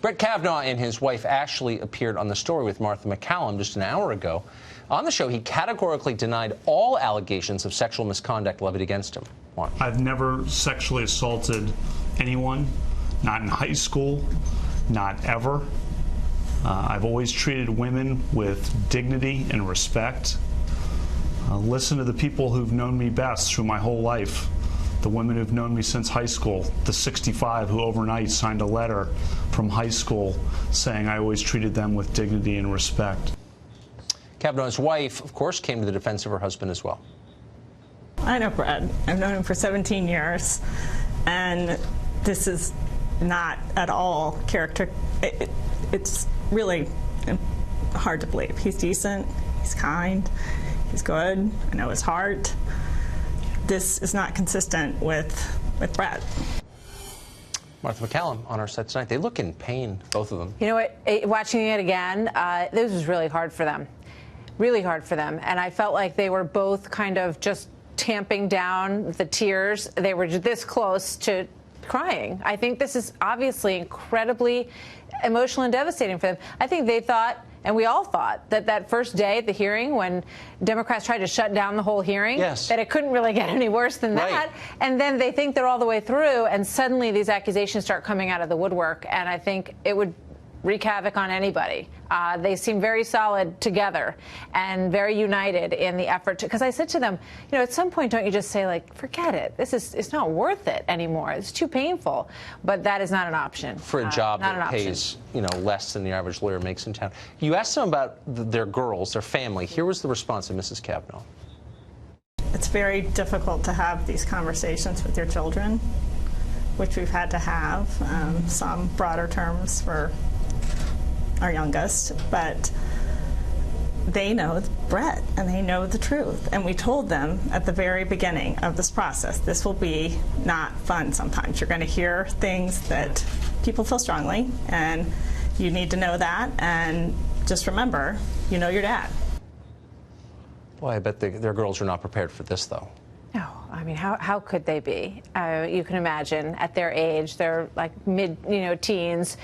Brett Kavanaugh and his wife Ashley appeared on The Story with Martha MacCallum just an hour ago. On the show, he categorically denied all allegations of sexual misconduct levied against him. Watch. I've never sexually assaulted anyone, not in high school, not ever. I've always treated women with dignity and respect. Listen to the people who've known me best through my whole life, the women who've known me since high school, the 65 who overnight signed a letter from high school saying I always treated them with dignity and respect. Kavanaugh's wife, of course, came to the defense of her husband as well. I know Brett. I've known him for 17 years, and this is not at all character. It's really hard to believe. He's decent, he's kind, he's good. I know his heart. This is not consistent with Brett. Martha MacCallum on our set tonight. They look in pain, both of them. You know what? Watching it again, this was really hard for them. Really hard for them. And I felt like they were both kind of just tamping down the tears. They were this close to crying. I think this is obviously incredibly emotional and devastating for them. I think they thought, and we all thought, that that first day at the hearing when Democrats tried to shut down the whole hearing, yes, that it couldn't really get any worse than that. Right. And then they think they're all the way through, and suddenly these accusations start coming out of the woodwork. And I think it would wreak havoc on anybody. They seem very solid together and very united in the effort to, because I said to them, you know, at some point, don't you just say, like, forget it. It's not worth it anymore. It's too painful. But that is not an option. For a job that pays, you know, less than the average lawyer makes in town. You asked them about their girls, their family. Here was the response of Mrs. Kavanaugh. It's very difficult to have these conversations with your children, which we've had to have, some broader terms for our youngest, but they know Brett and they know the truth. And we told them at the very beginning of this process, this will be not fun sometimes. You're going to hear things that people feel strongly, and you need to know that. And just remember, you know your dad. Boy, I bet their girls are not prepared for this, though. No, I mean, how could they be? You can imagine at their age, they're like teens,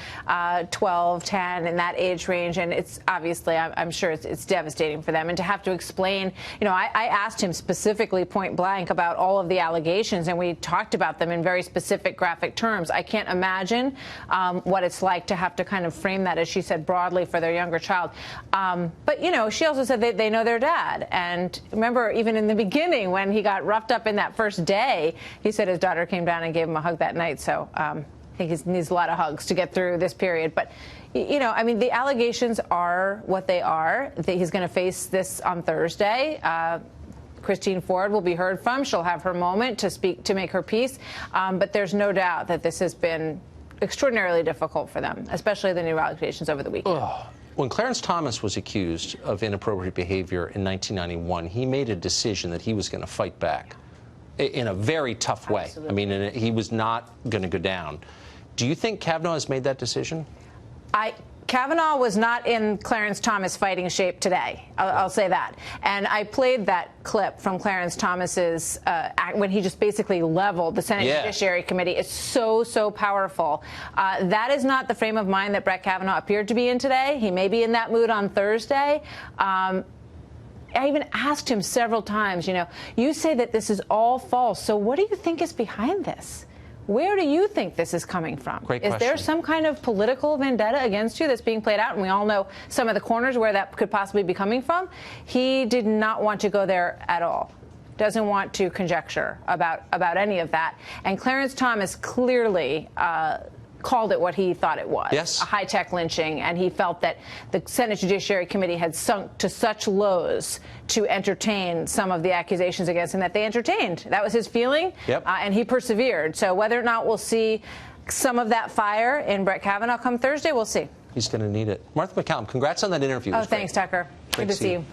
12, 10, in that age range, and it's obviously, I'm sure it's devastating for them. And to have to explain, you know, I asked him specifically point blank about all of the allegations, and we talked about them in very specific graphic terms. I can't imagine what it's like to have to kind of frame that, as she said, broadly for their younger child. But, you know, she also said they know their dad. And remember, even in the beginning when he got roughed up in that first day, he said his daughter came down and gave him a hug that night. So I think he needs a lot of hugs to get through this period. But, you know, I mean, the allegations are what they are. He's going to face this on Thursday. Christine Ford will be heard from. She'll have her moment to speak, to make her peace. But there's no doubt that this has been extraordinarily difficult for them, especially the new allegations over the weekend. Ugh. When Clarence Thomas was accused of inappropriate behavior in 1991, he made a decision that he was going to fight back in a very tough way. Absolutely. I mean, he was not going to go down. Do you think Kavanaugh has made that decision? Kavanaugh was not in Clarence Thomas fighting shape today. I'll say that. And I played that clip from Clarence Thomas's when he just basically leveled the Senate Judiciary Committee. It's so powerful. That is not the frame of mind that Brett Kavanaugh appeared to be in today. He may be in that mood on Thursday. I even asked him several times, you know, you say that this is all false. So what do you think is behind this? Where do you think this is coming from? Great question. Is there some kind of political vendetta against you that's being played out? And we all know some of the corners where that could possibly be coming from. He did not want to go there at all. Doesn't want to conjecture about any of that. And Clarence Thomas clearly called it what he thought it was, yes, a high-tech lynching, and he felt that the Senate Judiciary Committee had sunk to such lows to entertain some of the accusations against him that they entertained. That was his feeling, and he persevered. So whether or not we'll see some of that fire in Brett Kavanaugh come Thursday, we'll see. He's going to need it. Martha MacCallum, congrats on that interview. Oh, thanks, Tucker. Good to see you.